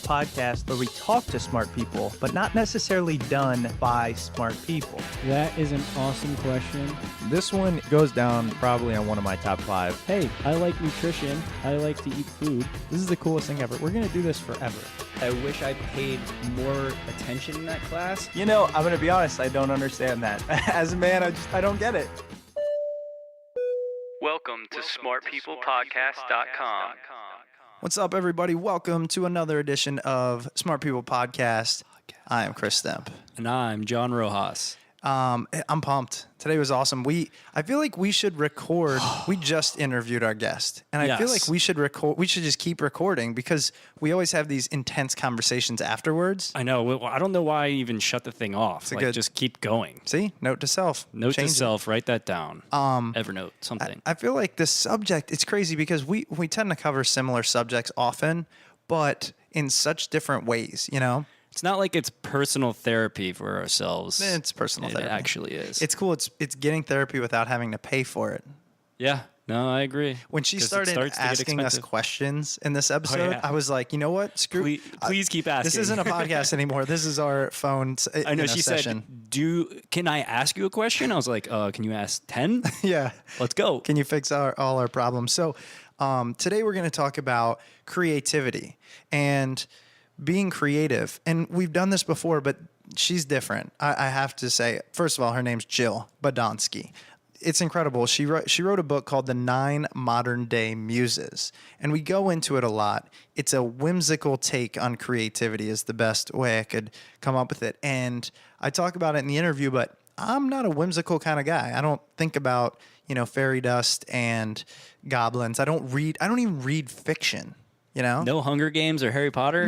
podcast where we talk to smart people, but not necessarily done by smart people. That is an awesome question. This one goes down probably on one of my top 5. Hey, I like nutrition. I like to eat food. This is the coolest thing ever. We're going to do this forever. I wish I paid more attention in that class. You know, I'm going to be honest, I don't understand that. As a man, I don't get it. Welcome to smartpeoplepodcast.com. What's up, everybody? Welcome to another edition of Smart People Podcast. I am Chris Stemp. And I'm John Rojas. I'm pumped. Today was awesome. I feel like we should record. We just interviewed our guest, and I feel like we should record. We should just keep recording because we always have these intense conversations afterwards. I know. I don't know why I even shut the thing off. Just keep going. See, note to self. Change to self. Write that down. Evernote something. I feel like the subject. It's crazy because we tend to cover similar subjects often, but in such different ways. You know. It's not like it's personal therapy for ourselves. It's personal therapy. It actually is. It's cool. It's getting therapy without having to pay for it. Yeah. No, I agree. When she started asking us questions in this episode, I was like, you know what? Please keep asking. This isn't a podcast anymore. This is our phone I know. She session. Said, can I ask you a question? I was like, can you ask 10? Yeah. Let's go. Can you fix all our problems? So today we're going to talk about creativity and being creative. And we've done this before, but she's different. I have to say, first of all, her name's Jill Badonsky. It's incredible. She wrote a book called The 9 Modern Day Muses, and we go into it a lot. It's a whimsical take on creativity is the best way I could come up with it. And I talk about it in the interview, but I'm not a whimsical kind of guy. I don't think about, fairy dust and goblins. I don't even read fiction. You know? No Hunger Games or Harry Potter?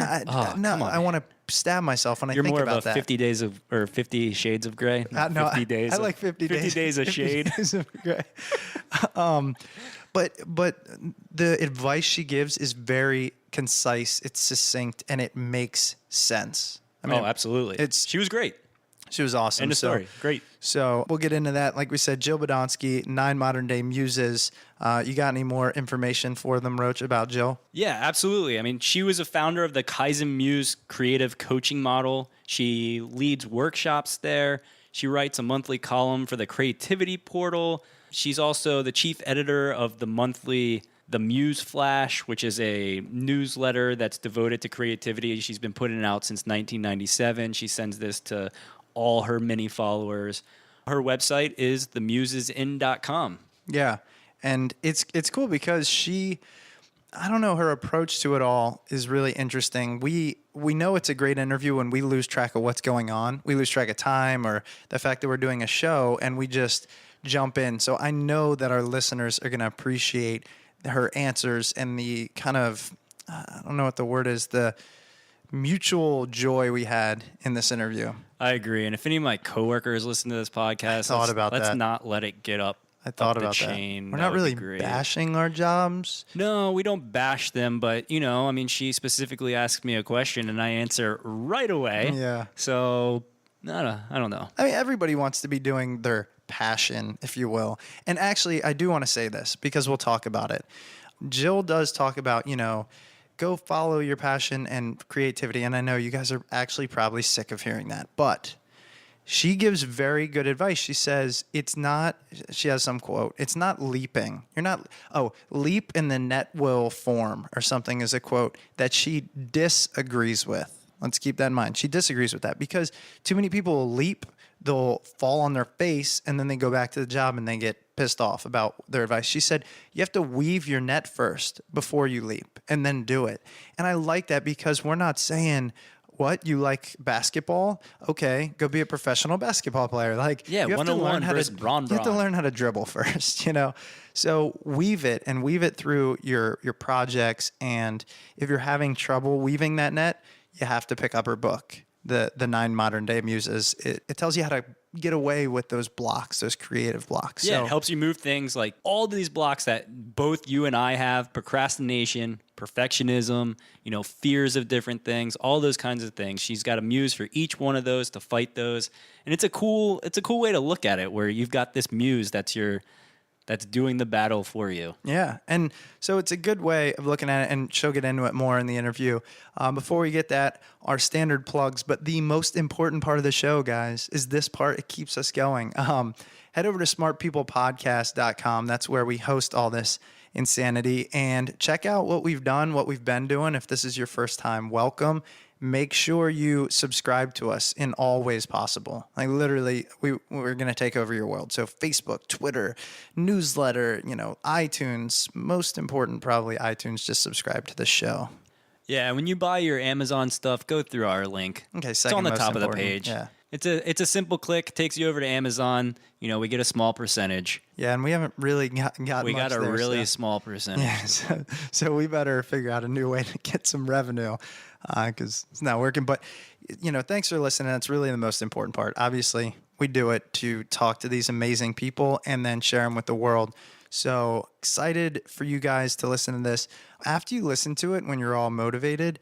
No, I want to stab myself when I think about that. You're more of a 50 days of, or 50 Shades of Grey? No, 50 days. I like 50 days. 50 days of shade. 50 days of Grey. But the advice she gives is very concise, it's succinct, and it makes sense. I mean, absolutely. She was great. She was awesome. End of story. Great. So we'll get into that. Like we said, Jill Badonsky, 9 Modern Day Muses. You got any more information for them, Roach, about Jill? Yeah, absolutely. I mean, she was a founder of the Kaizen Muse creative coaching model. She leads workshops there. She writes a monthly column for the Creativity Portal. She's also the chief editor of the monthly The Muse Flash, which is a newsletter that's devoted to creativity. She's been putting it out since 1997. She sends this to all her many followers. Her website is themusesin.com. Yeah. And it's cool because her approach to it all is really interesting. We know it's a great interview when we lose track of what's going on. We lose track of time or the fact that we're doing a show and we just jump in. So I know that our listeners are going to appreciate her answers and the kind of, I don't know what the word is, the mutual joy we had in this interview. I agree. And if any of my coworkers listen to this podcast, let's not let it get up. I thought about chain. We're not really bashing our jobs. No, we don't bash them, but she specifically asked me a question and I answer right away. Yeah. So I don't know. I mean, everybody wants to be doing their passion, if you will. And actually, I do want to say this because we'll talk about it. Jill does talk about, go follow your passion and creativity. And I know you guys are actually probably sick of hearing that, but she gives very good advice. She says she has some quote, it's not leaping. Leap and the net will form or something is a quote that she disagrees with. Let's keep that in mind. She disagrees with that because too many people will leap, they'll fall on their face, and then they go back to the job and they get pissed off about their advice. She said, you have to weave your net first before you leap and then do it. And I like that because we're not saying, what, you like basketball? Okay, go be a professional basketball player. You have to learn how to dribble first, So weave it through your projects. And if you're having trouble weaving that net, you have to pick up her book, the 9 Modern Day Muses. It tells you how to get away with those blocks, those creative blocks. Yeah, it helps you move things like all these blocks that both you and I have: procrastination, perfectionism, fears of different things, all those kinds of things. She's got a muse for each one of those to fight those. And it's a cool way to look at it, where you've got this muse that's your that's doing the battle for you. Yeah. And so it's a good way of looking at it, and she'll get into it more in the interview. Before we get that, our standard plugs, but the most important part of the show, guys, is this part. It keeps us going. Head over to smartpeoplepodcast.com. That's where we host all this insanity, and check out what we've done, what we've been doing. If this is your first time, welcome. Make sure you subscribe to us in all ways possible. Like literally, we're going to take over your world. So Facebook, Twitter, newsletter, iTunes. Most important, probably iTunes. Just subscribe to the show. Yeah, when you buy your Amazon stuff, go through our link. Okay, it's on the top of the important. page. Yeah. It's a simple click, takes you over to Amazon. We get a small percentage. Yeah, and we haven't really got We much got a there, really so. small percentage. Yeah, so we better figure out a new way to get some revenue because it's not working. But, thanks for listening. That's really the most important part. Obviously, we do it to talk to these amazing people and then share them with the world. So excited for you guys to listen to this. After you listen to it, when you're all motivated,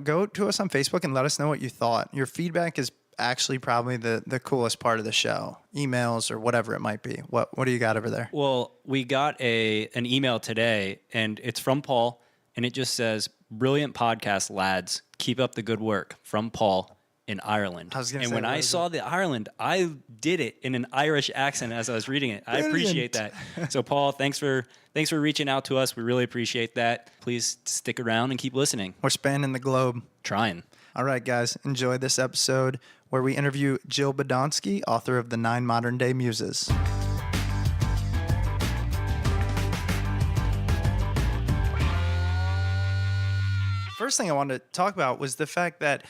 go to us on Facebook and let us know what you thought. Your feedback is actually probably the coolest part of the show. Emails or whatever it might be. What do you got over there? Well, we got an email today, and it's from Paul, and it just says, "Brilliant podcast, lads. Keep up the good work." From Paul in Ireland. And when I saw the Ireland, I did it in an Irish accent as I was reading it. Brilliant. I appreciate that. So Paul, thanks for reaching out to us. We really appreciate that. Please stick around and keep listening. We're spanning the globe. Trying. All right, guys, enjoy this episode where we interview Jill Badonsky, author of The 9 Modern Day Muses. First thing I wanted to talk about was the fact that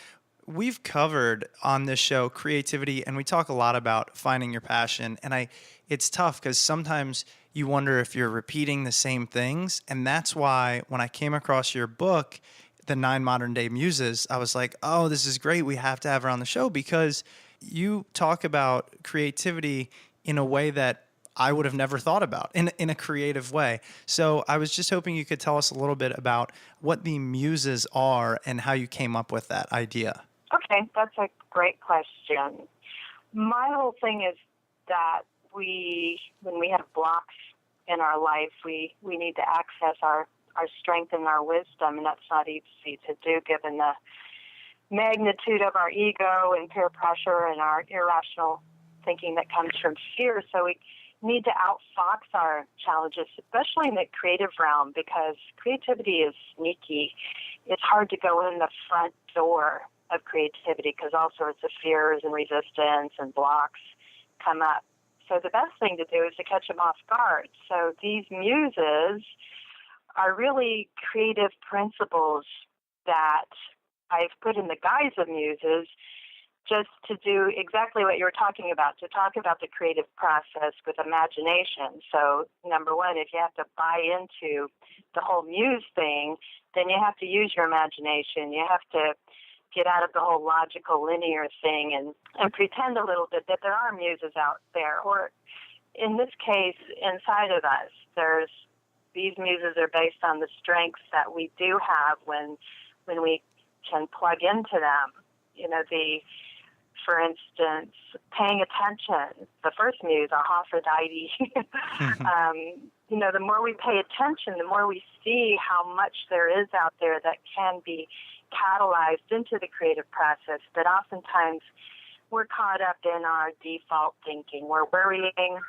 we've covered on this show creativity, and we talk a lot about finding your passion. And it's tough because sometimes you wonder if you're repeating the same things. And that's why when I came across your book, The 9 Modern Day Muses, I was like, oh, this is great. We have to have her on the show because you talk about creativity in a way that I would have never thought about in a creative way. So I was just hoping you could tell us a little bit about what the Muses are and how you came up with that idea. Okay, that's a great question. My whole thing is that when we have blocks in our life, we need to access our strength and our wisdom, and that's not easy to do given the magnitude of our ego and peer pressure and our irrational thinking that comes from fear. So we need to outfox our challenges, especially in the creative realm, because creativity is sneaky. It's hard to go in the front door of creativity because all sorts of fears and resistance and blocks come up. So the best thing to do is to catch them off guard. So these muses are really creative principles that I've put in the guise of muses just to do exactly what you were talking about, to talk about the creative process with imagination. So number one, if you have to buy into the whole muse thing, then you have to use your imagination. You have to get out of the whole logical linear thing and pretend a little bit that there are muses out there. Or in this case, inside of us, these muses are based on the strengths that we do have when we can plug into them. For instance, paying attention. The first muse, Aphrodite. The more we pay attention, the more we see how much there is out there that can be catalyzed into the creative process. But oftentimes, we're caught up in our default thinking. We're worrying,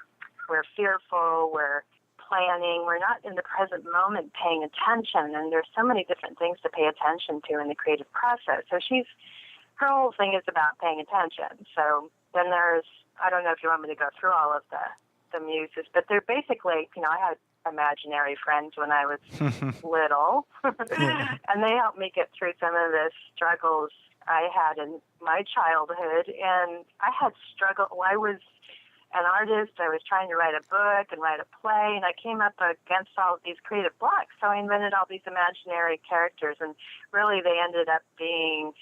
we're fearful, we're planning. We're not in the present moment paying attention. And there's so many different things to pay attention to in the creative process. So her whole thing is about paying attention. So then I don't know if you want me to go through all of the muses, but they're basically, I had imaginary friends when I was little, and they helped me get through some of the struggles I had in my childhood. And I had struggled. I was an artist. I was trying to write a book and write a play, and I came up against all of these creative blocks. So I invented all these imaginary characters, and really they ended up being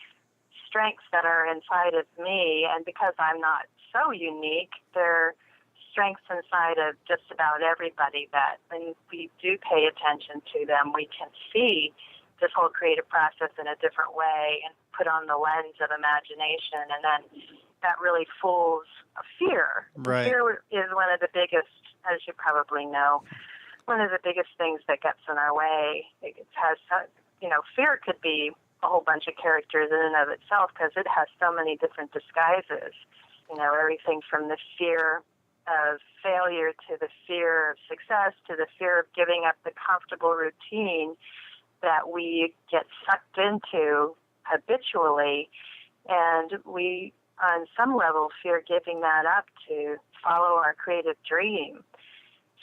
strengths that are inside of me. And because I'm not so unique, they're strengths inside of just about everybody that when we do pay attention to them, we can see this whole creative process in a different way and put on the lens of imagination. And then that really fools fear. Right. Fear is one of the biggest as you probably know, one of the biggest things that gets in our way. It has, fear could be a whole bunch of characters in and of itself because it has so many different disguises. Everything from the fear of failure to the fear of success to the fear of giving up the comfortable routine that we get sucked into habitually. And we, on some level, fear giving that up to follow our creative dream.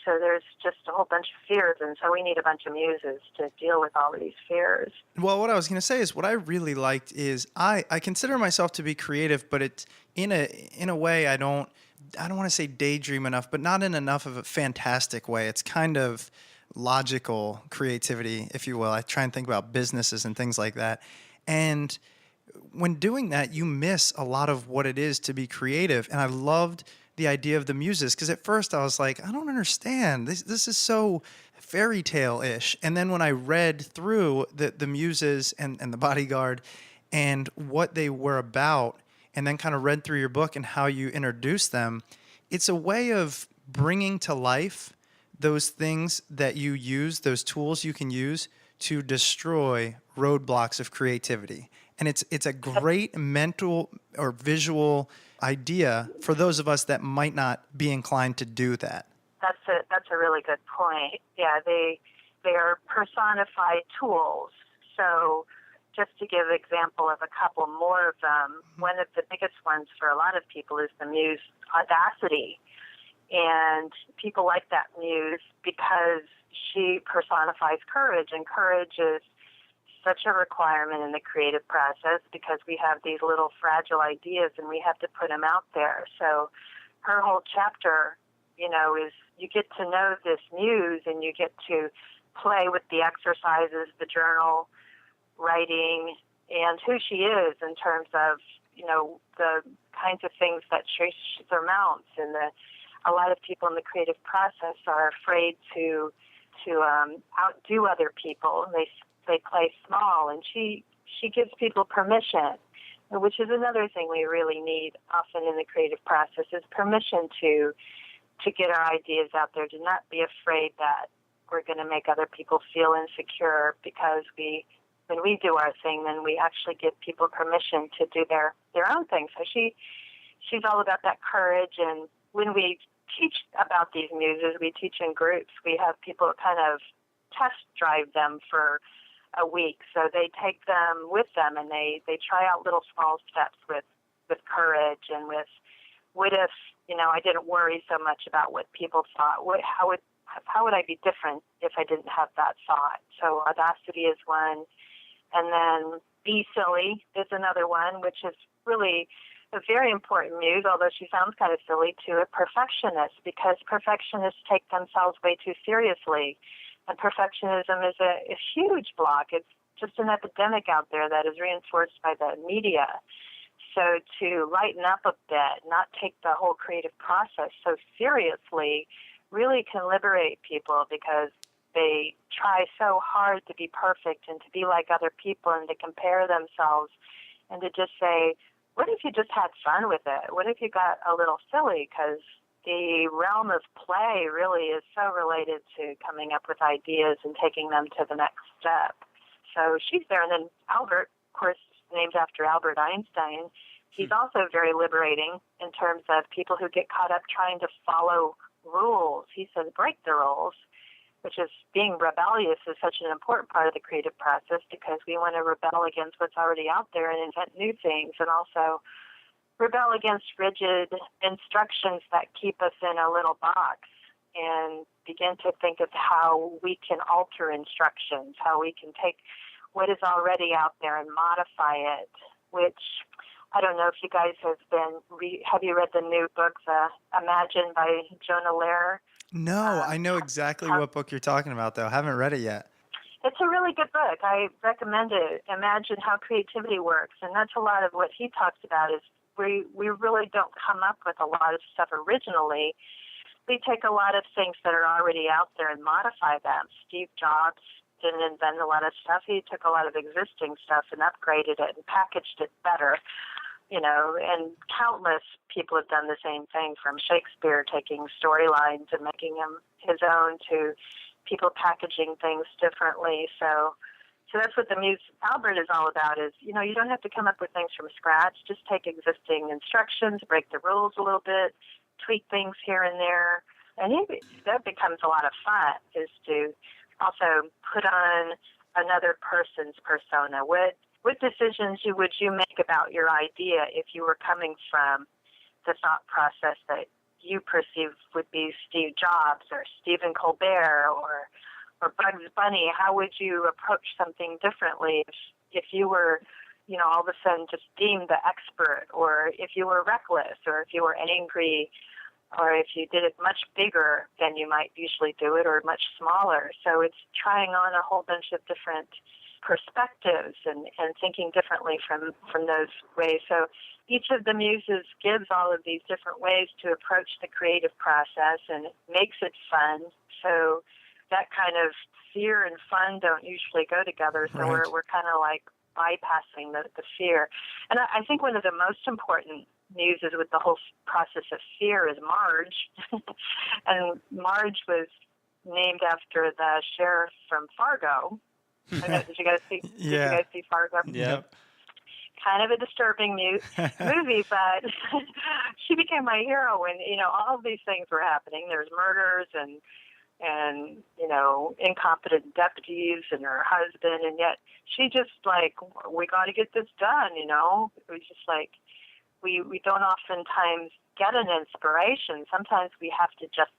So there's just a whole bunch of fears, and so we need a bunch of muses to deal with all of these fears. Well, what I was going to say is what I really liked is I consider myself to be creative, but it's in a way I don't want to say daydream enough, but not in enough of a fantastic way. It's kind of logical creativity, if you will. I try and think about businesses and things like that. And when doing that, you miss a lot of what it is to be creative. And I loved the idea of the muses, because at first I was like, I don't understand. This is so fairy tale-ish. And then when I read through the muses and the bodyguard and what they were about, and then kind of read through your book and how you introduced them, it's a way of bringing to life those things that you use, those tools you can use to destroy roadblocks of creativity. And it's a great mental or visual idea for those of us that might not be inclined to do that. That's a really good point. Yeah, they are personified tools. So just to give an example of a couple more of them, one of the biggest ones for a lot of people is the muse Audacity. And people like that muse because she personifies courage, and courage is such a requirement in the creative process because we have these little fragile ideas and we have to put them out there. So her whole chapter, is you get to know this muse and you get to play with the exercises, the journal, writing, and who she is in terms of, the kinds of things that she surmounts. And a lot of people in the creative process are afraid to outdo other people. They play small, and she gives people permission, which is another thing we really need often in the creative process, is permission to get our ideas out there, to not be afraid that we're going to make other people feel insecure, because when we do our thing, then we actually give people permission to do their own thing. So she's all about that courage. And when we teach about these muses, we teach in groups. We have people kind of test drive them for a week. So they take them with them and they try out little small steps with courage and with, what if, I didn't worry so much about what people thought. How would I be different if I didn't have that thought? So Audacity is one. And then Be Silly is another one, which is really a very important muse, although she sounds kind of silly, to a perfectionist, because perfectionists take themselves way too seriously. And perfectionism is a huge block. It's just an epidemic out there that is reinforced by the media. So to lighten up a bit, not take the whole creative process so seriously, really can liberate people, because they try so hard to be perfect and to be like other people and to compare themselves, and to just say, what if you just had fun with it? What if you got a little silly? Because the realm of play really is so related to coming up with ideas and taking them to the next step. So she's there. And then Albert, of course, named after Albert Einstein, he's also very liberating in terms of people who get caught up trying to follow rules. He says, break the rules, which is being rebellious is such an important part of the creative process, because we want to rebel against what's already out there and invent new things, and also rebel against rigid instructions that keep us in a little box, and begin to think of how we can alter instructions, how we can take what is already out there and modify it, which I don't know if you guys have you read the new book, Imagine by Jonah Lehrer? No, I know exactly what book you're talking about, though. I haven't read it yet. It's a really good book. I recommend it. Imagine how creativity works. And that's a lot of what he talks about, is we really don't come up with a lot of stuff originally. We take a lot of things that are already out there and modify them. Steve Jobs didn't invent a lot of stuff. He took a lot of existing stuff and upgraded it and packaged it better. And countless people have done the same thing, from Shakespeare taking storylines and making them his own to people packaging things differently. So that's what the Muse Albert is all about is, you don't have to come up with things from scratch. Just take existing instructions, break the rules a little bit, tweak things here and there. And that becomes a lot of fun, is to also put on another person's persona. What decisions would you make about your idea if you were coming from the thought process that you perceive would be Steve Jobs or Stephen Colbert or Bugs Bunny? How would you approach something differently if you were, all of a sudden just deemed the expert, or if you were reckless, or if you were angry, or if you did it much bigger than you might usually do it, or much smaller? So it's trying on a whole bunch of different perspectives and thinking differently from those ways. So each of the muses gives all of these different ways to approach the creative process, and it makes it fun. So that kind of fear and fun don't usually go together. So Right. we're kind of like bypassing the fear. And I think one of the most important muses with the whole process of fear is Marge. And Marge was named after the sheriff from Fargo. I don't know, did you guys see? Did you Yeah. guys see Fargo? Yep. Kind of a disturbing movie, but she became my hero when all of these things were happening. There's murders and incompetent deputies and her husband, and yet she just we got to get this done. It was just like we don't oftentimes get an inspiration. Sometimes we have to just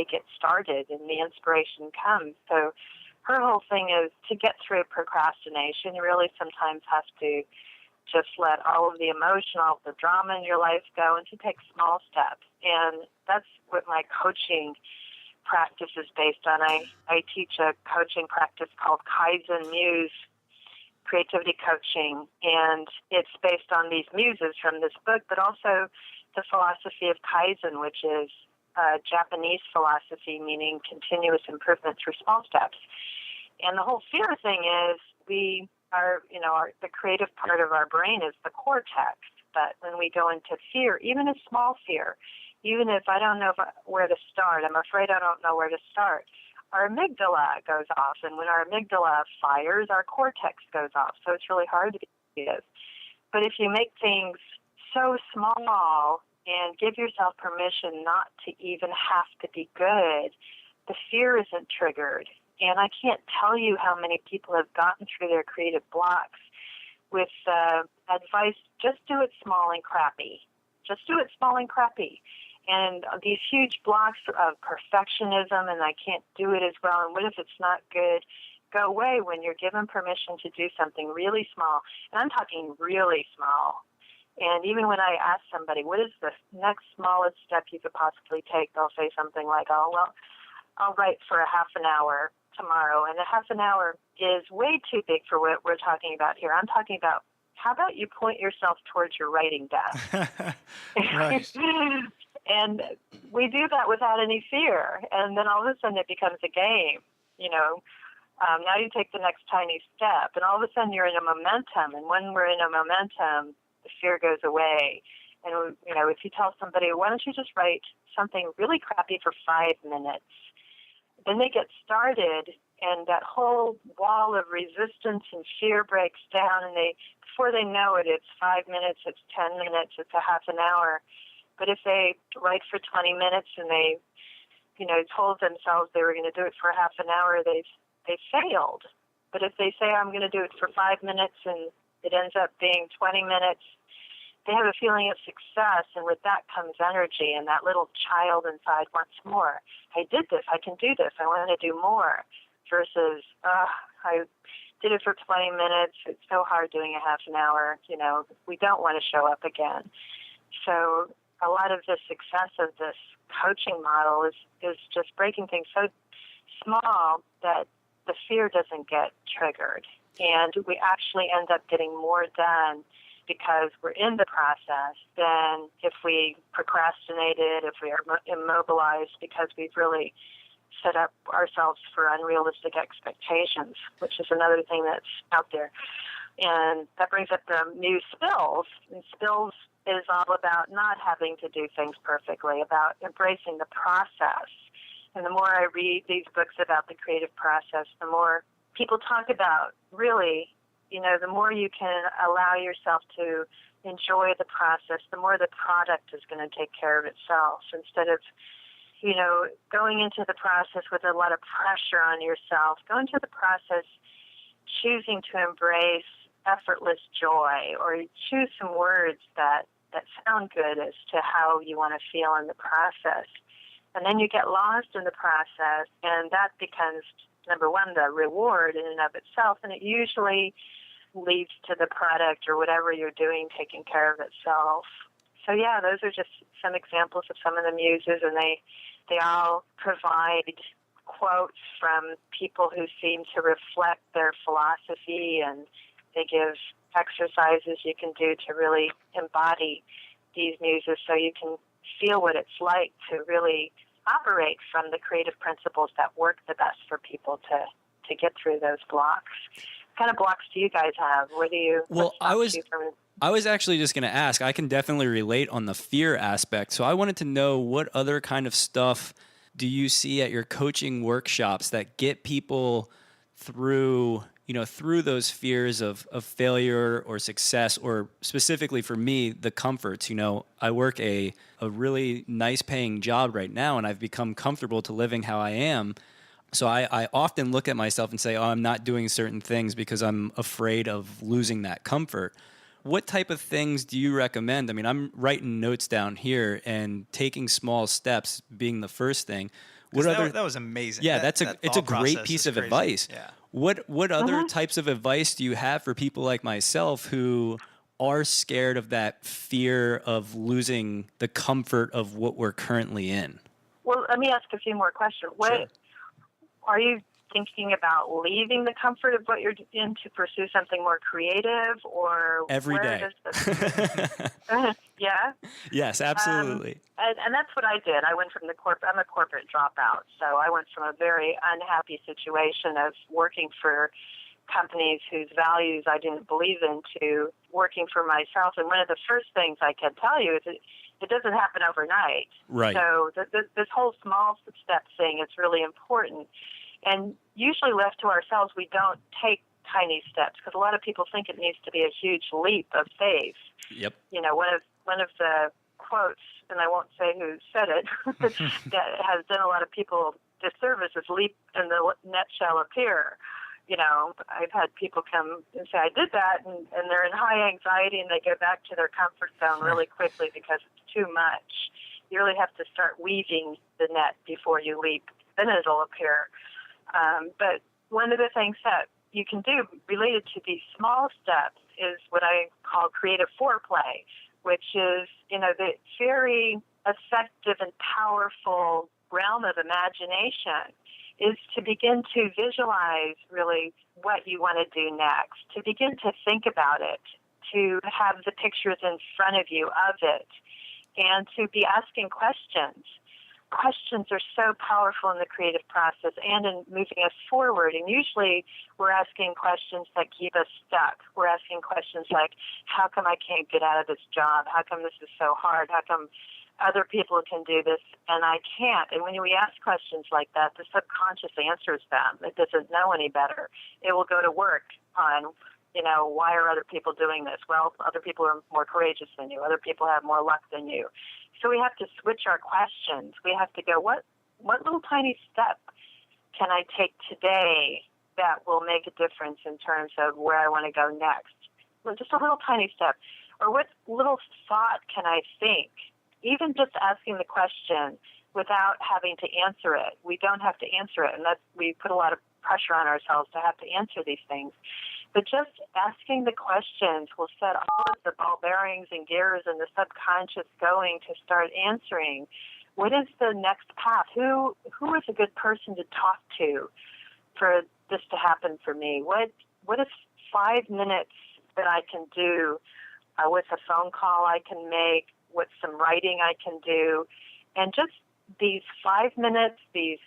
get started, and the inspiration comes. So her whole thing is to get through procrastination. You really sometimes have to just let all of the emotion, all of the drama in your life go, and to take small steps. And that's what my coaching practice is based on. I teach a coaching practice called Kaizen Muse Creativity Coaching, and it's based on these muses from this book, but also the philosophy of Kaizen, which is a Japanese philosophy meaning continuous improvement through small steps. And the whole fear thing is we are, the creative part of our brain is the cortex, but when we go into fear, even a small fear, even if I don't know where to start, I'm afraid I don't know where to start, our amygdala goes off. And when our amygdala fires, our cortex goes off. So it's really hard to be creative. But if you make things so small and give yourself permission not to even have to be good, the fear isn't triggered. And I can't tell you how many people have gotten through their creative blocks with advice, just do it small and crappy. Just do it small and crappy. And these huge blocks of perfectionism, and I can't do it as well, and what if it's not good, go away when you're given permission to do something really small. And I'm talking really small. And even when I ask somebody, what is the next smallest step you could possibly take, they'll say something like, oh, well, I'll write for a half an hour tomorrow. And a half an hour is way too big for what we're talking about here. I'm talking about, how about you point yourself towards your writing desk? Right. And we do that without any fear. And then all of a sudden it becomes a game, now you take the next tiny step, and all of a sudden you're in a momentum. And when we're in a momentum, the fear goes away. And, if you tell somebody, why don't you just write something really crappy for 5 minutes, then they get started, and that whole wall of resistance and fear breaks down, and before they know it, it's 5 minutes, it's 10 minutes, it's a half an hour. But if they write for 20 minutes and they, told themselves they were going to do it for half an hour, they failed. But if they say, I'm going to do it for 5 minutes, and it ends up being 20 minutes, they have a feeling of success, and with that comes energy, and that little child inside wants more. I did this. I can do this. I want to do more. Versus, I did it for 20 minutes. It's so hard doing a half an hour. We don't want to show up again. So a lot of the success of this coaching model is just breaking things so small that the fear doesn't get triggered. And we actually end up getting more done because we're in the process than if we procrastinated, if we are immobilized because we've really set up ourselves for unrealistic expectations, which is another thing that's out there. And that brings up the muse spills. And spills is all about not having to do things perfectly, about embracing the process. And the more I read these books about the creative process, the more people talk about really, the more you can allow yourself to enjoy the process, the more the product is going to take care of itself. Instead of, going into the process with a lot of pressure on yourself, go into the process choosing to embrace effortless joy, or choose some words that sound good as to how you want to feel in the process. And then you get lost in the process, and that becomes, number one, the reward in and of itself, and it usually leads to the product or whatever you're doing taking care of itself. So yeah, those are just some examples of some of the muses, and they all provide quotes from people who seem to reflect their philosophy, and they give exercises you can do to really embody these muses so you can feel what it's like to really operate from the creative principles that work the best for people to get through those blocks. What kind of blocks do you guys have? Where do you? Well, I was actually just going to ask. I can definitely relate on the fear aspect. So I wanted to know, what other kind of stuff do you see at your coaching workshops that get people through those fears of failure or success, or specifically for me, the comforts? I work a really nice paying job right now, and I've become comfortable to living how I am. So I often look at myself and say, I'm not doing certain things because I'm afraid of losing that comfort. What type of things do you recommend? I mean, I'm writing notes down here, and taking small steps being the first thing. That was amazing. Yeah, it's a great piece of advice. Yeah. What other types of advice do you have for people like myself who are scared of that fear of losing the comfort of what we're currently in? Well, let me ask a few more questions. Sure. Are you thinking about leaving the comfort of what you're in to pursue something more creative, or every day? Yeah. Yes, absolutely. And that's what I did. I went from I'm a corporate dropout, so I went from a very unhappy situation of working for companies whose values I didn't believe in to working for myself. And one of the first things I can tell you is it doesn't happen overnight. Right. So this whole small step thing is really important. And usually left to ourselves, we don't take tiny steps, because a lot of people think it needs to be a huge leap of faith. Yep. One of the quotes, and I won't say who said it, that has done a lot of people disservice is "leap and the net shall appear." I've had people come and say, I did that, and they're in high anxiety, and they go back to their comfort zone really quickly because it's too much. You really have to start weaving the net before you leap. Then it'll appear. But one of the things that you can do related to these small steps is what I call creative foreplay, which is, the very effective and powerful realm of imagination is to begin to visualize really what you want to do next, to begin to think about it, to have the pictures in front of you of it, and to be asking questions. Questions are so powerful in the creative process and in moving us forward. And usually we're asking questions that keep us stuck. We're asking questions like, how come I can't get out of this job? How come this is so hard? How come other people can do this and I can't? And when we ask questions like that, the subconscious answers them. It doesn't know any better. It will go to work on, why are other people doing this? Well, other people are more courageous than you. Other people have more luck than you. So we have to switch our questions. We have to go, what little tiny step can I take today that will make a difference in terms of where I want to go next? Well, just a little tiny step. Or what little thought can I think? Even just asking the question without having to answer it. We don't have to answer it, and we put a lot of pressure on ourselves to have to answer these things. But just asking the questions will set all of the ball bearings and gears in the subconscious going to start answering. What is the next path? Who is a good person to talk to for this to happen for me? What is 5 minutes that I can do with a phone call I can make, with some writing I can do? And just these 5 minutes, these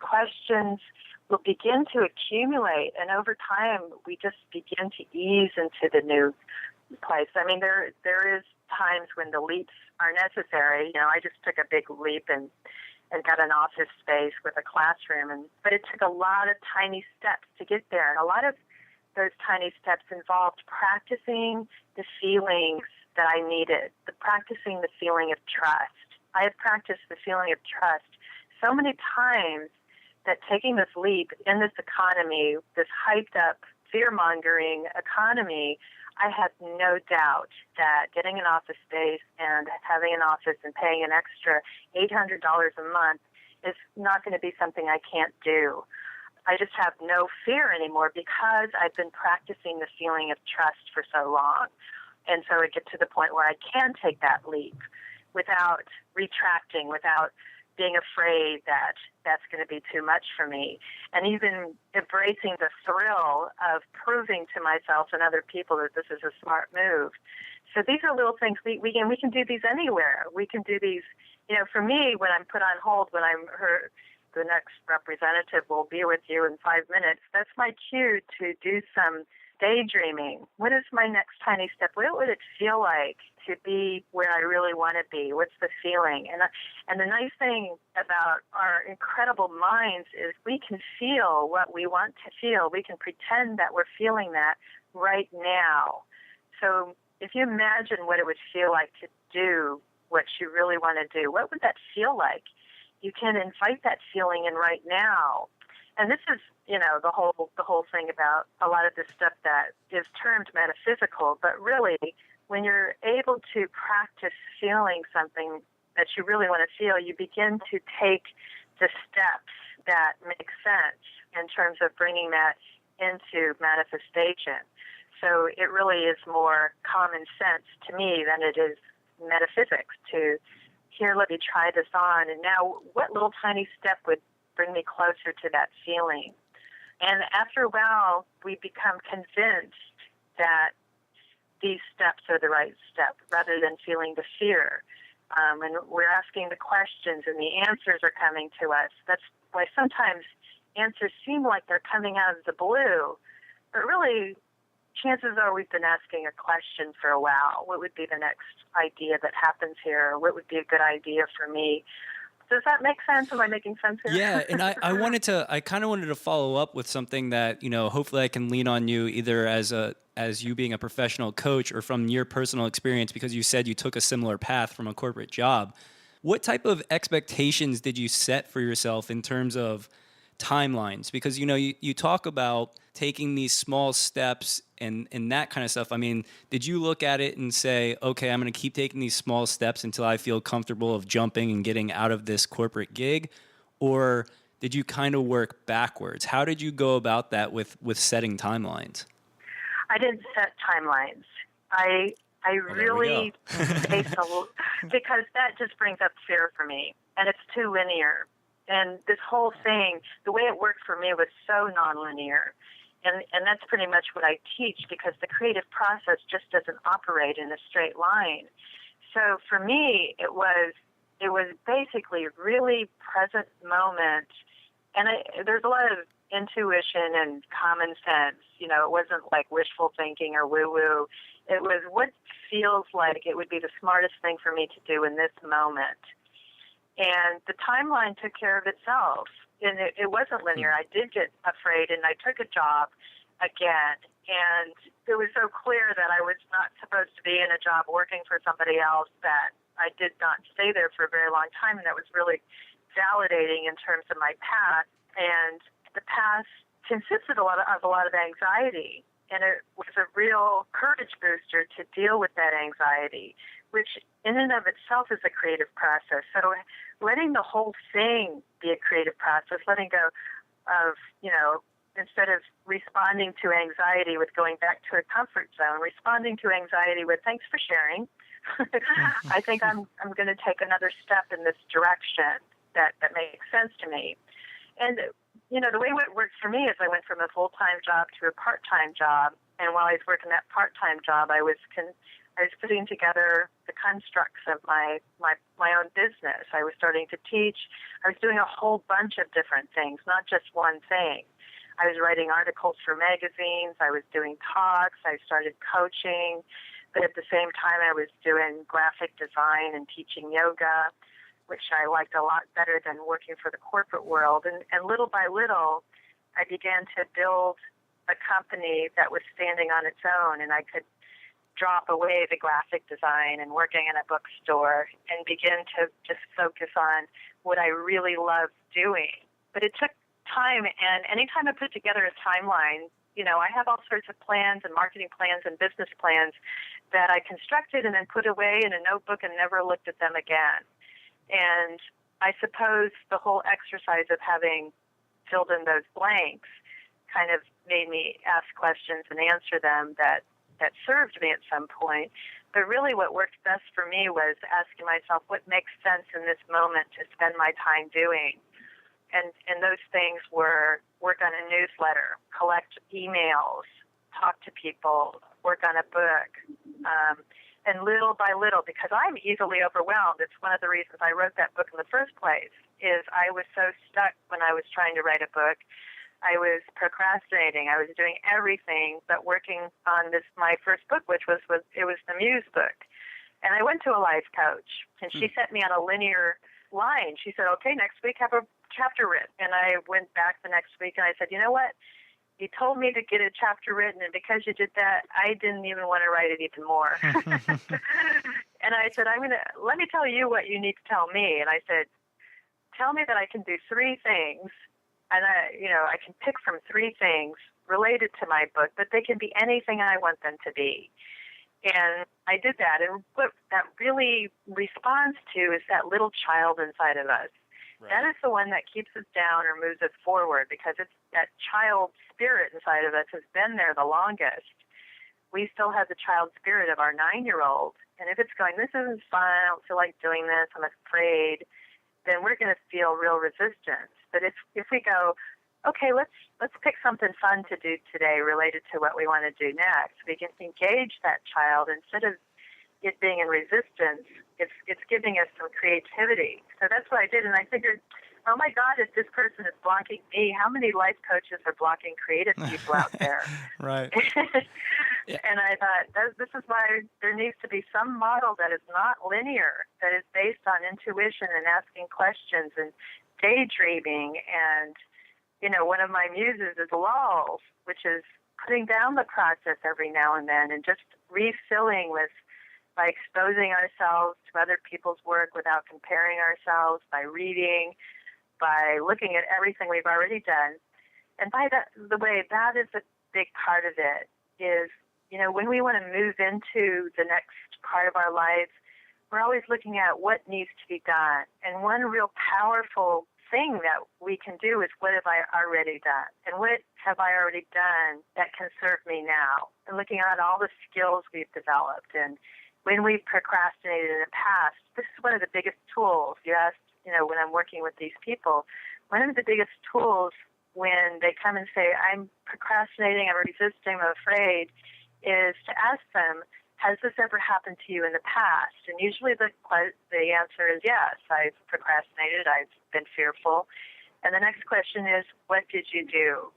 questions will begin to accumulate, and over time, we just begin to ease into the new place. I mean, there is times when the leaps are necessary. You know, I just took a big leap and got an office space with a classroom, but it took a lot of tiny steps to get there, and a lot of those tiny steps involved practicing the feelings that I needed, practicing the feeling of trust. I have practiced the feeling of trust so many times that taking this leap in this economy, this hyped-up, fear-mongering economy, I have no doubt that getting an office space and having an office and paying an extra $800 a month is not going to be something I can't do. I just have no fear anymore because I've been practicing the feeling of trust for so long. And so it gets to the point where I can take that leap without retracting, without being afraid that that's going to be too much for me, and even embracing the thrill of proving to myself and other people that this is a smart move. So these are little things we can do these anywhere. We can do these, you know, for me, when I'm put on hold, when I'm heard, the next representative will be with you in 5 minutes, that's my cue to do some daydreaming. What is my next tiny step? What would it feel like to be where I really want to be? What's the feeling? And the nice thing about our incredible minds is we can feel what we want to feel. We can pretend that we're feeling that right now. So if you imagine what it would feel like to do what you really want to do, what would that feel like? You can invite that feeling in right now. And this is, you know, the whole thing about a lot of this stuff that is termed metaphysical, but really, when you're able to practice feeling something that you really want to feel, you begin to take the steps that make sense in terms of bringing that into manifestation. So it really is more common sense to me than it is metaphysics to, here, let me try this on, and now what little tiny step would bring me closer to that feeling? And after a while, we become convinced that these steps are the right step rather than feeling the fear. And we're asking the questions and the answers are coming to us. That's why sometimes answers seem like they're coming out of the blue, but really, chances are we've been asking a question for a while. What would be the next idea that happens here? What would be a good idea for me? Does that make sense? Am I making sense here? Yeah, and I kind of wanted to follow up with something that, you know, hopefully I can lean on you either as you being a professional coach or from your personal experience, because you said you took a similar path from a corporate job. What type of expectations did you set for yourself in terms of timelines? Because, you know, you talk about taking these small steps and that kind of stuff. I mean, did you look at it and say, okay, I'm going to keep taking these small steps until I feel comfortable of jumping and getting out of this corporate gig? Or did you kind of work backwards? How did you go about that with setting timelines? I didn't set timelines. I really based because that just brings up fear for me, and it's too linear. And this whole thing, the way it worked for me was so nonlinear. And that's pretty much what I teach, because the creative process just doesn't operate in a straight line. So for me, it was basically really present moment. And there's a lot of intuition and common sense. You know, it wasn't like wishful thinking or woo-woo. It was what feels like it would be the smartest thing for me to do in this moment. And the timeline took care of itself. And it wasn't linear. I did get afraid, and I took a job again. And it was so clear that I was not supposed to be in a job working for somebody else that I did not stay there for a very long time. And that was really validating in terms of my path. And the path consisted of a lot of anxiety. And it was a real courage booster to deal with that anxiety, which in and of itself is a creative process. So letting the whole thing be a creative process, letting go of, you know, instead of responding to anxiety with going back to a comfort zone, responding to anxiety with thanks for sharing. I think I'm going to take another step in this direction that makes sense to me. And, you know, the way it worked for me is I went from a full-time job to a part-time job, And while I was working that part-time job, I was putting together the constructs of my own business. I was starting to teach. I was doing a whole bunch of different things, not just one thing. I was writing articles for magazines. I was doing talks. I started coaching. But at the same time, I was doing graphic design and teaching yoga, which I liked a lot better than working for the corporate world. And little by little, I began to build a company that was standing on its own, and I could drop away the graphic design and working in a bookstore and begin to just focus on what I really loved doing. But it took time, and anytime I put together a timeline, I have all sorts of plans and marketing plans and business plans that I constructed and then put away in a notebook and never looked at them again. And I suppose the whole exercise of having filled in those blanks kind of made me ask questions and answer them that served me at some point. But really what worked best for me was asking myself what makes sense in this moment to spend my time doing. And those things were work on a newsletter, collect emails, talk to people, work on a book. And little by little, because I'm easily overwhelmed, it's one of the reasons I wrote that book in the first place, is I was so stuck when I was trying to write a book. I was procrastinating. I was doing everything but working on my first book, which was the Muse book. And I went to a life coach, and she set me on a linear line. She said, okay, next week have a chapter written. And I went back the next week, and I said, you know what? You told me to get a chapter written, and because you did that, I didn't even want to write it even more. And I said, let me tell you what you need to tell me. And I said, tell me that I can do 3 things, and I can pick from 3 things related to my book, but they can be anything I want them to be. And I did that, and what that really responds to is that little child inside of us. Right. That is the one that keeps us down or moves us forward, because it's that child spirit inside of us has been there the longest. We still have the child spirit of our 9-year-old, and if it's going, this isn't fun, I don't feel like doing this, I'm afraid, then we're going to feel real resistance. But if we go, okay, let's pick something fun to do today related to what we want to do next, we can engage that child instead of it being in resistance. It's giving us some creativity. So that's what I did, and I figured, oh my God, if this person is blocking me, how many life coaches are blocking creative people out there? Right. Yeah. And I thought, this is why there needs to be some model that is not linear, that is based on intuition and asking questions and daydreaming. And, one of my muses is lulls, which is putting down the process every now and then and just refilling by exposing ourselves to other people's work without comparing ourselves, by reading, by looking at everything we've already done. And by the way, that is a big part of it, is, when we want to move into the next part of our lives, we're always looking at what needs to be done. And one real powerful thing that we can do is, what have I already done? And what have I already done that can serve me now? And looking at all the skills we've developed. And when we've procrastinated in the past, this is one of the biggest tools. You asked, when I'm working with these people, one of the biggest tools when they come and say, I'm procrastinating, I'm resisting, I'm afraid, is to ask them, has this ever happened to you in the past? And usually the answer is yes, I've procrastinated, I've been fearful. And the next question is, what did you do?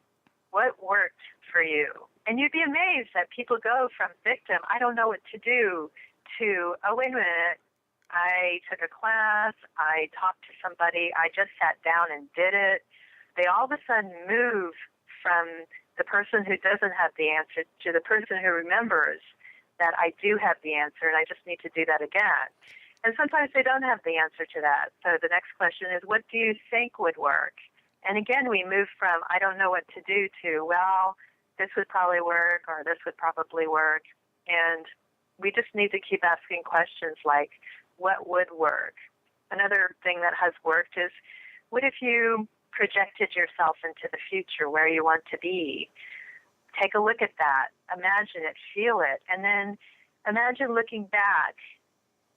What worked for you? And you'd be amazed that people go from victim, I don't know what to do, to, oh, wait a minute, I took a class, I talked to somebody, I just sat down and did it. They all of a sudden move from the person who doesn't have the answer to the person who remembers that I do have the answer and I just need to do that again. And sometimes they don't have the answer to that. So the next question is, what do you think would work? And again, we move from, I don't know what to do, to, well, this would probably work, or this would probably work. And we just need to keep asking questions like, what would work? Another thing that has worked is, what if you projected yourself into the future where you want to be? Take a look at that. Imagine it, feel it, and then imagine looking back.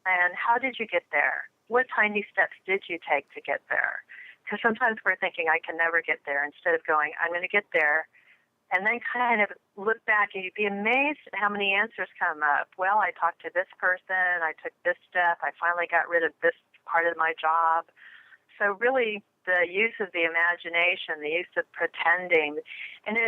And how did you get there? What tiny steps did you take to get there? Because sometimes we're thinking, I can never get there, instead of going, I'm going to get there, and then kind of look back, and you'd be amazed at how many answers come up. Well, I talked to this person, I took this step, I finally got rid of this part of my job. So really, the use of the imagination, the use of pretending, and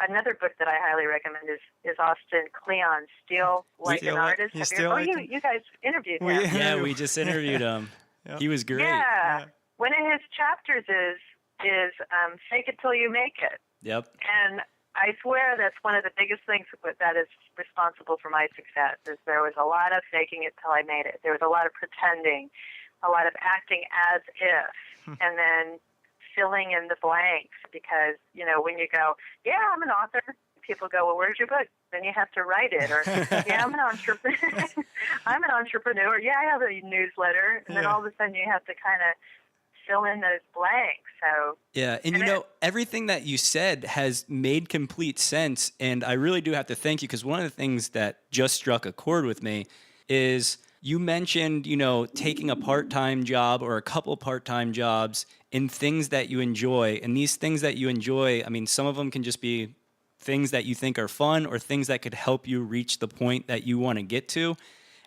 another book that I highly recommend is Austin Kleon's Steal Like an Artist. You guys interviewed him. Yeah, we just interviewed him. Yep. He was great. Yeah. One of his chapters is fake it till you make it. Yep. And I swear that's one of the biggest things that is responsible for my success. Is there was a lot of faking it till I made it. There was a lot of pretending, a lot of acting as if, and then filling in the blanks, because when you go, yeah, I'm an author, people go, well, where's your book? Then you have to write it. Or yeah, I'm an entrepreneur. I'm an entrepreneur. Yeah, I have a newsletter. And then all of a sudden you have to kind of fill in those blanks. So yeah, and everything that you said has made complete sense, and I really do have to thank you, because one of the things that just struck a chord with me is you mentioned, taking a part-time job or a couple part-time jobs in things that you enjoy. And these things that you enjoy, I mean, some of them can just be things that you think are fun or things that could help you reach the point that you want to get to.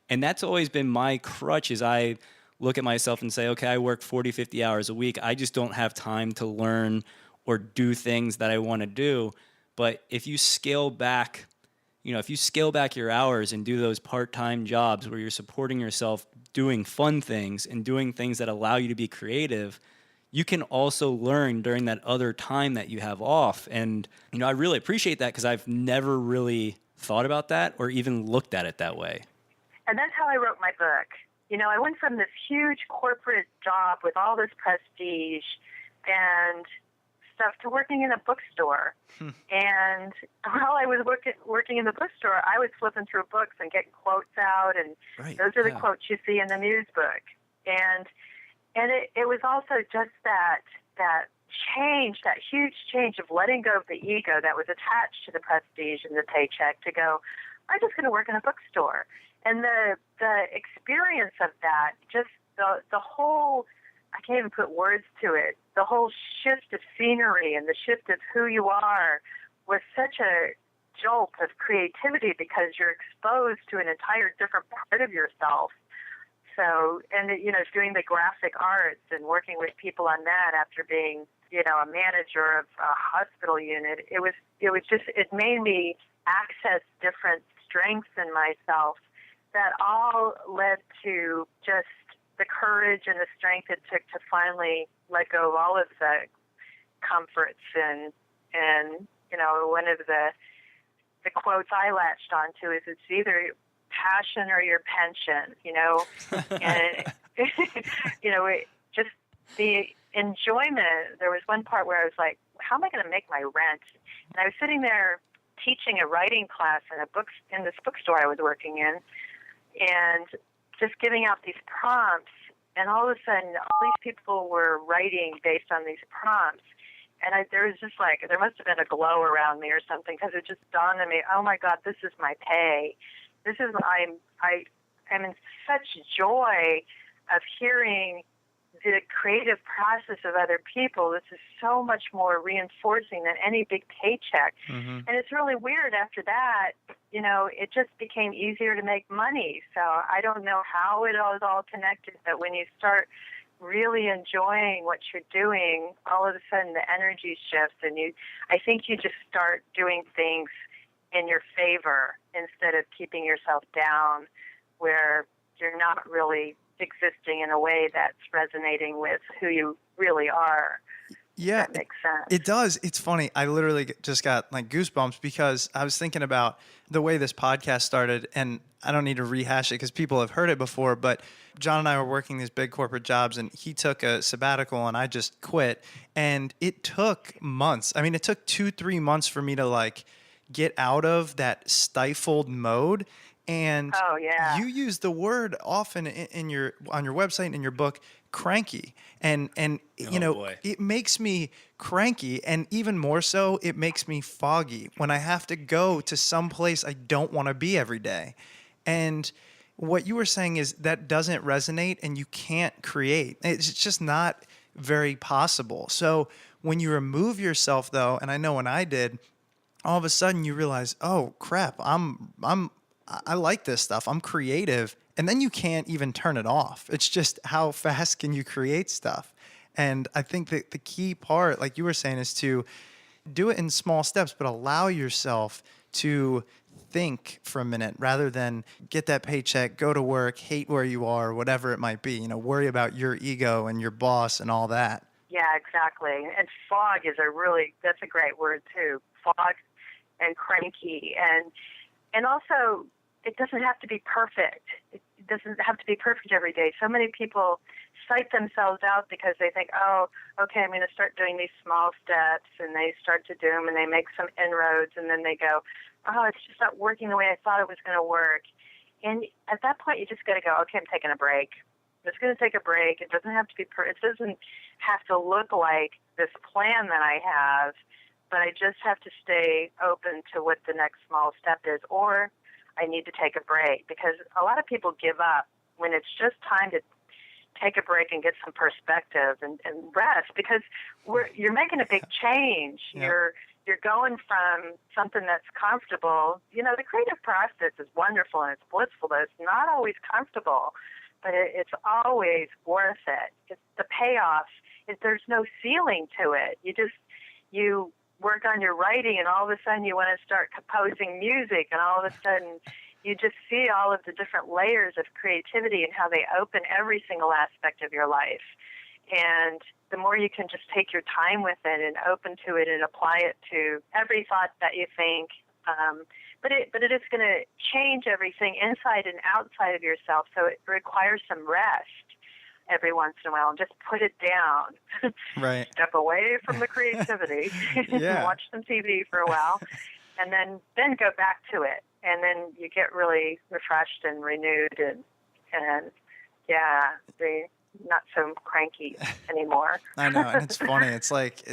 And that's always been my crutch, is I look at myself and say, okay, I work 40, 50 hours a week. I just don't have time to learn or do things that I want to do. But if you scale back, your hours and do those part-time jobs where you're supporting yourself doing fun things and doing things that allow you to be creative, you can also learn during that other time that you have off. And, I really appreciate that, because I've never really thought about that or even looked at it that way. And that's how I wrote my book. I went from this huge corporate job with all this prestige and stuff to working in a bookstore. And while I was working in the bookstore, I was flipping through books and getting quotes out, and those are the quotes you see in the Muse book. And it was also just that change, that huge change of letting go of the ego that was attached to the prestige and the paycheck, to go, I'm just going to work in a bookstore. And the experience of that, just the whole, I can't even put words to it, the whole shift of scenery and the shift of who you are was such a jolt of creativity, because you're exposed to an entire different part of yourself. So, and doing the graphic arts and working with people on that after being, a manager of a hospital unit, it made me access different strengths in myself that all led to just the courage and the strength it took to finally let go of all of the comforts. And one of the quotes I latched onto is, it's either passion or your pension, and just the enjoyment. There was one part where I was like, how am I going to make my rent? And I was sitting there teaching a writing class in this bookstore I was working in, and just giving out these prompts, and all of a sudden all these people were writing based on these prompts. And there was just there must have been a glow around me or something, because it just dawned on me, oh my God, this is my pay. This is, I'm in such joy of hearing the creative process of other people. This is so much more reinforcing than any big paycheck. Mm-hmm. And it's really weird after that, it just became easier to make money. So I don't know how it was all connected, but when you start really enjoying what you're doing, all of a sudden the energy shifts, and I think you just start doing things in your favor instead of keeping yourself down, where you're not really existing in a way that's resonating with who you really are. Yeah, that makes sense. It does. It's funny. I literally just got goosebumps, because I was thinking about the way this podcast started, and I don't need to rehash it because people have heard it before, but John and I were working these big corporate jobs, and he took a sabbatical and I just quit. And it took months. I mean, it took 2-3 months for me to get out of that stifled mode. And you use the word often on your website and in your book, cranky. And it makes me cranky, and even more so, it makes me foggy when I have to go to some place I don't want to be every day. And what you were saying is that doesn't resonate, and you can't create. It's just not very possible. So when you remove yourself though, and I know when I did, all of a sudden you realize, oh crap, I like this stuff. I'm creative. And then you can't even turn it off. It's just how fast can you create stuff? And I think that the key part, like you were saying, is to do it in small steps, but allow yourself to think for a minute rather than get that paycheck, go to work, hate where you are, whatever it might be, worry about your ego and your boss and all that. Yeah, exactly. And fog is that's a great word too. Fog and cranky. And also, it doesn't have to be perfect. It doesn't have to be perfect every day. So many people psych themselves out because they think, oh, okay, I'm going to start doing these small steps, and they start to do them, and they make some inroads, and then they go, oh, it's just not working the way I thought it was going to work. And at that point, you just got to go, okay, I'm taking a break. I'm just going to take a break. It doesn't have to be it doesn't have to look like this plan that I have, but I just have to stay open to what the next small step is, or I need to take a break, because a lot of people give up when it's just time to take a break and get some perspective and rest, because you're making a big change. Yeah. You're going from something that's comfortable. The creative process is wonderful and it's blissful, but it's not always comfortable. But it's always worth it. The payoff is there's no ceiling to it. You work on your writing, and all of a sudden you want to start composing music, and all of a sudden you just see all of the different layers of creativity and how they open every single aspect of your life. And the more you can just take your time with it and open to it and apply it to every thought that you think, but it is going to change everything inside and outside of yourself. So it requires some rest every once in a while, and just put it down. Right. Step away from the creativity, Yeah. watch some TV for a while, and then go back to it. And then you get really refreshed and renewed, and yeah, not so cranky anymore. I know, and it's funny. It's like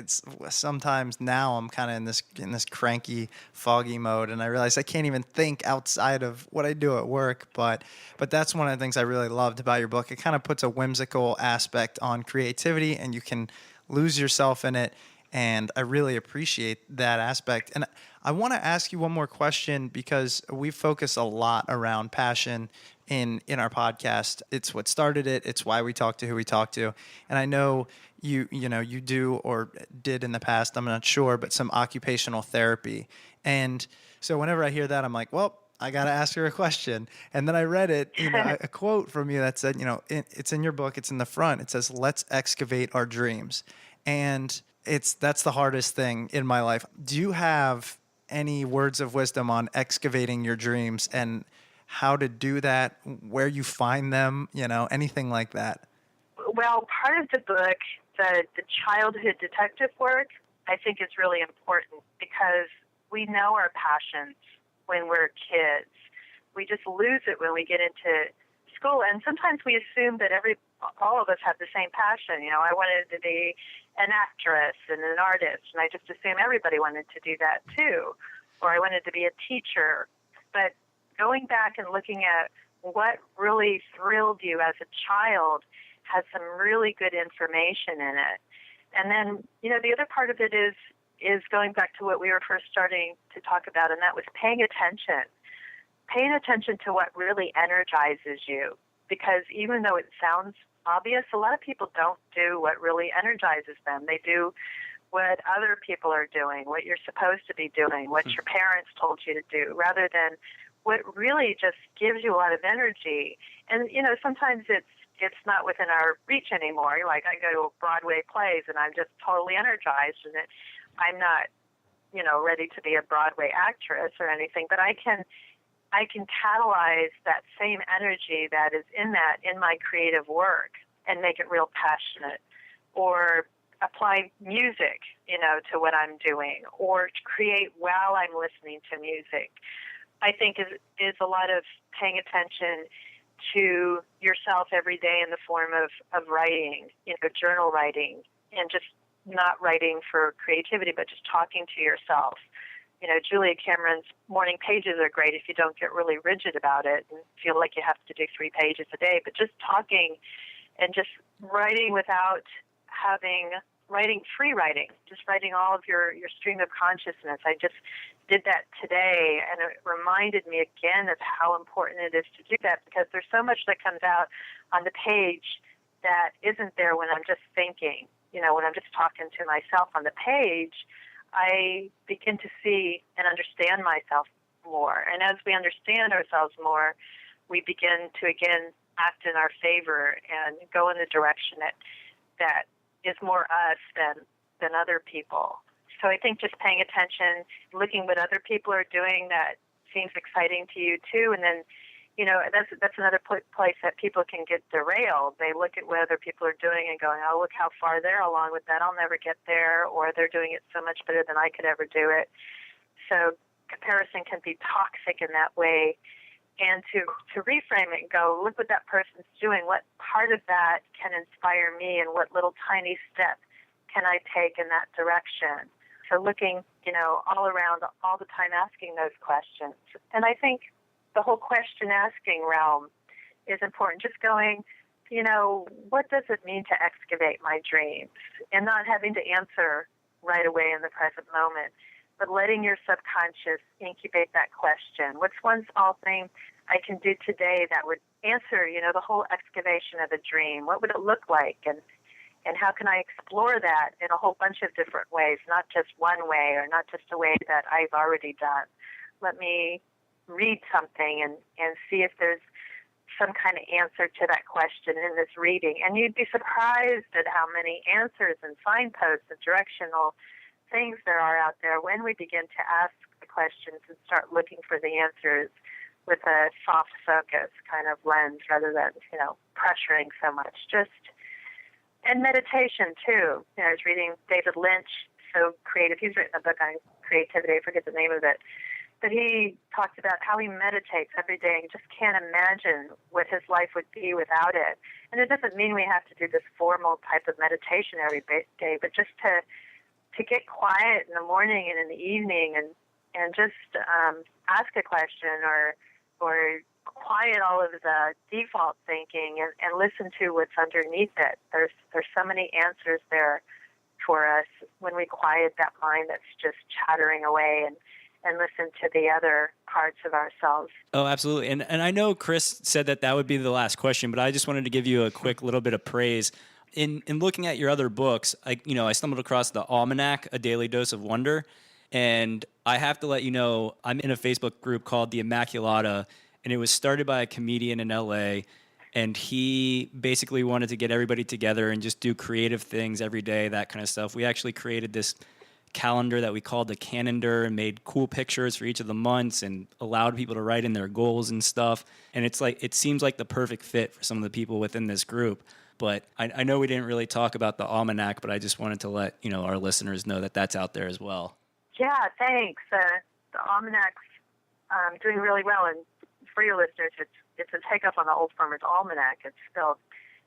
sometimes now I'm kind of in this cranky, foggy mode, and I realize I can't even think outside of what I do at work. But that's one of the things I really loved about your book. It kind of puts a whimsical aspect on creativity, and you can lose yourself in it. And I really appreciate that aspect. And I want to ask you one more question, because we focus a lot around passion in our podcast. It's what started it. It's why we talk to who we talk to. And I know you do or did in the past, I'm not sure, but some occupational therapy. And so whenever I hear that, I'm like, well, I got to ask her a question. And then I read it, a quote from you that said, it's in your book, it's in the front. It says, let's excavate our dreams. And that's the hardest thing in my life. Do you have any words of wisdom on excavating your dreams and how to do that, where you find them, anything like that? Well, part of the book, the childhood detective work, I think is really important, because we know our passions when we're kids. We just lose it when we get into school, and sometimes we assume that all of us have the same passion. I wanted to be an actress and an artist, and I just assume everybody wanted to do that too. Or I wanted to be a teacher. But going back and looking at what really thrilled you as a child has some really good information in it. And then, the other part of it is going back to what we were first starting to talk about, and that was paying attention. Paying attention to what really energizes you. Because even though it sounds obvious, a lot of people don't do what really energizes them. They do what other people are doing, what you're supposed to be doing, what your parents told you to do, rather than what really just gives you a lot of energy. And, sometimes it's not within our reach anymore. Like, I go to Broadway plays and I'm just totally energized, and I'm not, ready to be a Broadway actress or anything, but I can catalyze that same energy that is in my creative work and make it real passionate, or apply music, to what I'm doing, or create while I'm listening to music. I think is a lot of paying attention to yourself every day in the form of writing, journal writing, and just not writing for creativity, but just talking to yourself. Julia Cameron's morning pages are great if you don't get really rigid about it and feel like you have to do 3 pages a day, but just talking and just writing without having writing, free writing, just writing all of your stream of consciousness. I just did that today, and it reminded me again of how important it is to do that, because there's so much that comes out on the page that isn't there when I'm just thinking. When I'm just talking to myself on the page, I begin to see and understand myself more. And as we understand ourselves more, we begin to, again, act in our favor and go in the direction that is more us than other people. So I think just paying attention, looking what other people are doing that seems exciting to you too, and then that's another place that people can get derailed. They look at what other people are doing and going, oh, look how far they're along with that. I'll never get there, or they're doing it so much better than I could ever do it. So comparison can be toxic in that way. And to reframe it and go, look what that person's doing. What part of that can inspire me, and what little tiny step can I take in that direction? So looking, all around all the time, asking those questions. And I think the whole question-asking realm is important. Just going, what does it mean to excavate my dreams? And not having to answer right away in the present moment, but letting your subconscious incubate that question. What's one small thing I can do today that would answer, the whole excavation of a dream? What would it look like? And how can I explore that in a whole bunch of different ways, not just one way, or not just a way that I've already done? Let me read something and see if there's some kind of answer to that question in this reading. And you'd be surprised at how many answers and signposts and directional things there are out there when we begin to ask the questions and start looking for the answers with a soft focus kind of lens, rather than, pressuring so much. And meditation too. I was reading David Lynch, so creative. He's written a book on creativity. I forget the name of it. But he talked about how he meditates every day and just can't imagine what his life would be without it. And it doesn't mean we have to do this formal type of meditation every day, but just to get quiet in the morning and in the evening, and just ask a question, or quiet all of the default thinking, and listen to what's underneath it. There's so many answers there for us when we quiet that mind that's just chattering away, and listen to the other parts of ourselves. Oh, absolutely. And I know Chris said that would be the last question, but I just wanted to give you a quick little bit of praise. In looking at your other books, I stumbled across the Almanac, A Daily Dose of Wonder, and I have to let you know, I'm in a Facebook group called the Immaculata, and it was started by a comedian in LA, and he basically wanted to get everybody together and just do creative things every day, that kind of stuff. We actually created this calendar that we called the Canondar, and made cool pictures for each of the months and allowed people to write in their goals and stuff. And it seems like the perfect fit for some of the people within this group. But I know we didn't really talk about the Almanac, but I just wanted to let our listeners know that that's out there as well. Yeah, thanks. The Almanac's doing really well, and for your listeners, it's a takeoff on the Old Farmer's Almanac. It's spelled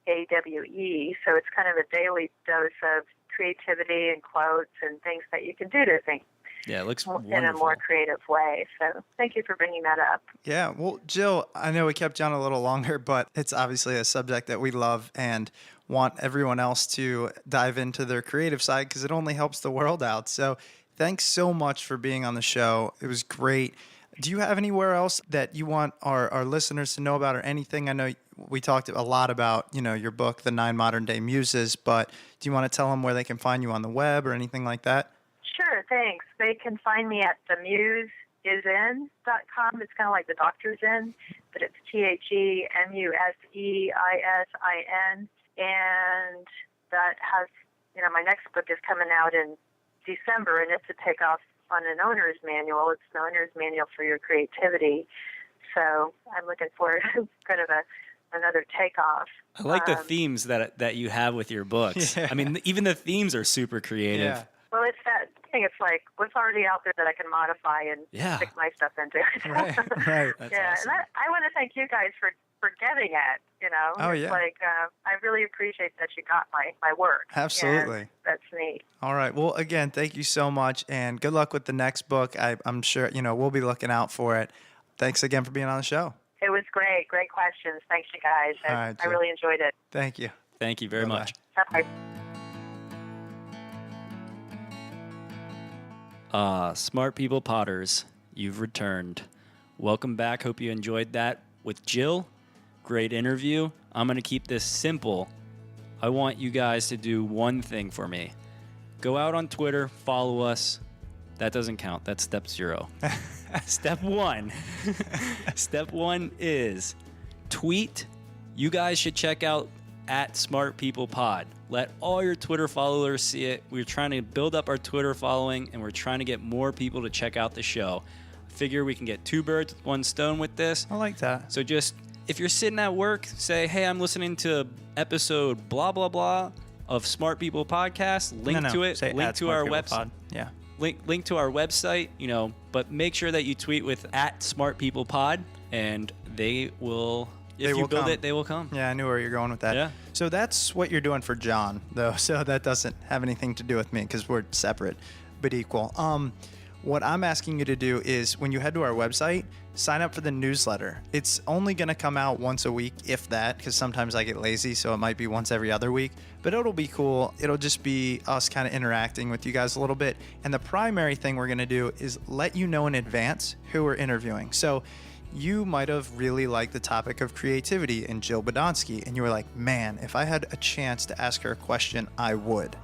AWE, so it's kind of a daily dose of creativity and quotes and things that you can do to think. Yeah, it looks wonderful. In a more creative way. So thank you for bringing that up. Yeah, well, Jill, I know we kept you on a little longer, but it's obviously a subject that we love and want everyone else to dive into their creative side, because it only helps the world out. So thanks so much for being on the show. It was great. Do you have anywhere else that you want our listeners to know about, or anything? I know we talked a lot about, your book, The 9 Modern Day Muses, but do you want to tell them where they can find you on the web or anything like that? Sure, thanks. They can find me at themusesin.com. It's kind of like the doctor's in, but it's TheMusisin. And that has, my next book is coming out in December, and it's a takeoff on an owner's manual. It's the owner's manual for your creativity. So I'm looking forward to kind of another takeoff. I like the themes that you have with your books. Yeah. I mean, even the themes are super creative. Yeah. Well, it's that thing. It's like what's already out there that I can modify and stick my stuff into. Right. That's awesome. And I want to thank you guys for getting it. Oh, it's yeah. like I really appreciate that you got my work. Absolutely. And that's neat. All right. Well, again, thank you so much, and good luck with the next book. I'm sure we'll be looking out for it. Thanks again for being on the show. It was great. Great questions. Thanks, you guys. All right, I really enjoyed it. Thank you. Thank you very much. Bye. Smart People Potters, you've returned. Welcome back. Hope you enjoyed that with Jill. Great interview. I'm going to keep this simple. I want you guys to do one thing for me. Go out on Twitter, follow us. That doesn't count. That's step 0. Step 1. Step 1 is tweet. You guys should check out @SmartPeoplePod. Let all your Twitter followers see it. We're trying to build up our Twitter following, and we're trying to get more people to check out the show. I figure we can get 2 birds with 1 stone with this. I like that. So just, if you're sitting at work, say, hey, I'm listening to episode blah, blah, blah of Smart People Podcast. Link to it. Say Link to our website. Yeah. Link to our website, but make sure that you tweet with @SmartPeoplePod, and they will... If you build it, they will come. Yeah, I knew where you're going with that. Yeah. So that's what you're doing for John, though. So that doesn't have anything to do with me because we're separate but equal. What I'm asking you to do is when you head to our website, sign up for the newsletter. It's only going to come out once a week, if that, because sometimes I get lazy, so it might be once every other week. But it'll be cool. It'll just be us kind of interacting with you guys a little bit. And the primary thing we're going to do is let you know in advance who we're interviewing. So you might have really liked the topic of creativity and Jill Badonsky, and you were like, man, if I had a chance to ask her a question, I would.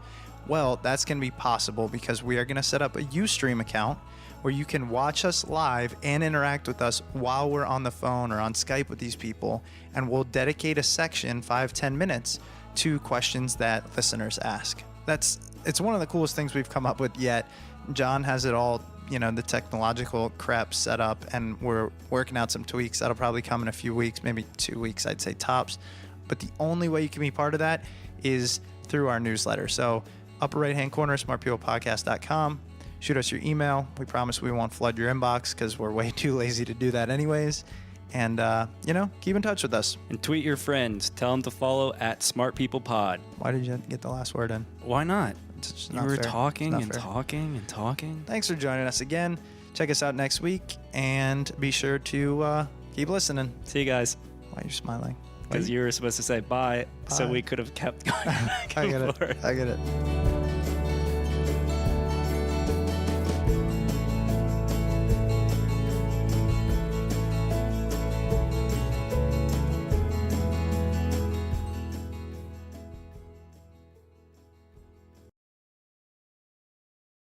Well, that's going to be possible because we are going to set up a Ustream account where you can watch us live and interact with us while we're on the phone or on Skype with these people, and we'll dedicate a section, 5-10 minutes, to questions that listeners ask. It's one of the coolest things we've come up with yet. John has it all, the technological crap set up, and we're working out some tweaks. That'll probably come in a few weeks, maybe 2 weeks, I'd say tops. But the only way you can be part of that is through our newsletter. So upper right-hand corner, smartpeoplepodcast.com. Shoot us your email. We promise we won't flood your inbox because we're way too lazy to do that anyways. And, keep in touch with us. And tweet your friends. Tell them to follow @SmartPeoplePod. Why did you get the last word in? Why not? It's just You not were fair. talking It's and not fair. talking and talking. Thanks for joining us again. Check us out next week, and be sure to keep listening. See you guys. Why are you smiling? Because you were supposed to say bye, so Bye. we could have kept going back I and get forth. it. I get it.